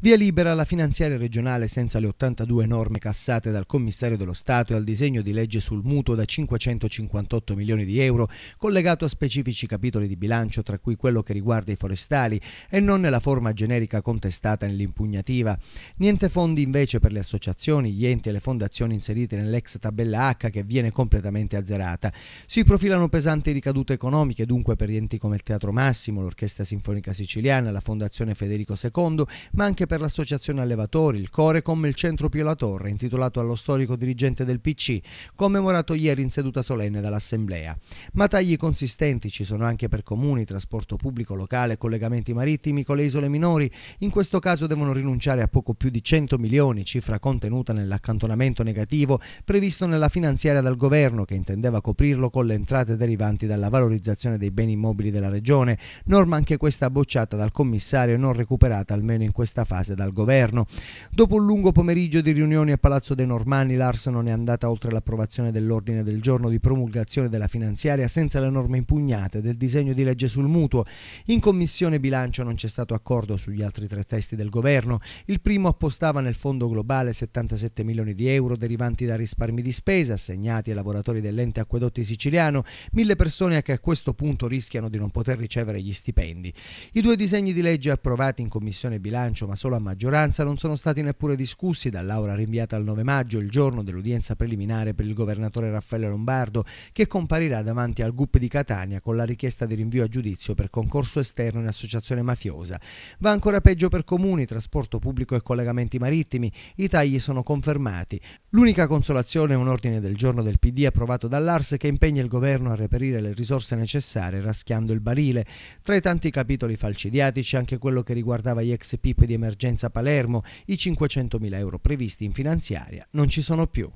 Via libera alla finanziaria regionale senza le 82 norme cassate dal commissario dello Stato e al disegno di legge sul mutuo da 558 milioni di euro collegato a specifici capitoli di bilancio, tra cui quello che riguarda i forestali e non nella forma generica contestata nell'impugnativa. Niente fondi invece per le associazioni, gli enti e le fondazioni inserite nell'ex tabella H, che viene completamente azzerata. Si profilano pesanti ricadute economiche dunque per enti come il Teatro Massimo, l'Orchestra Sinfonica Siciliana, la Fondazione Federico II, ma anche per l'Associazione Allevatori, il Corecom e il Centro Pio La Torre, intitolato allo storico dirigente del PC, commemorato ieri in seduta solenne dall'Assemblea. Ma tagli consistenti ci sono anche per comuni, trasporto pubblico locale, collegamenti marittimi con le isole minori. In questo caso devono rinunciare a poco più di 100 milioni, cifra contenuta nell'accantonamento negativo previsto nella finanziaria dal governo, che intendeva coprirlo con le entrate derivanti dalla valorizzazione dei beni immobili della regione, norma anche questa bocciata dal commissario e non recuperata almeno in questa fase dal governo. Dopo un lungo pomeriggio di riunioni a Palazzo dei Normanni, l'Ars non è andata oltre l'approvazione dell'ordine del giorno di promulgazione della finanziaria senza le norme impugnate del disegno di legge sul mutuo. In commissione bilancio non c'è stato accordo sugli altri tre testi del governo. Il primo appostava nel fondo globale 77 milioni di euro derivanti da risparmi di spesa assegnati ai lavoratori dell'ente Acquedotti Siciliano, 1000 persone che a questo punto rischiano di non poter ricevere gli stipendi. I due disegni di legge approvati in commissione bilancio, ma solo a maggioranza, non sono stati neppure discussi dall'aula rinviata al 9 maggio, il giorno dell'udienza preliminare per il governatore Raffaele Lombardo, che comparirà davanti al GUP di Catania con la richiesta di rinvio a giudizio per concorso esterno in associazione mafiosa. Va ancora peggio per comuni, trasporto pubblico e collegamenti marittimi. I tagli sono confermati. L'unica consolazione è un ordine del giorno del PD approvato dall'Ars che impegna il governo a reperire le risorse necessarie raschiando il barile. Tra i tanti capitoli falcidiati c'è anche quello che riguardava gli ex PIP di emergenza Palermo. I 500.000 euro previsti in finanziaria non ci sono più.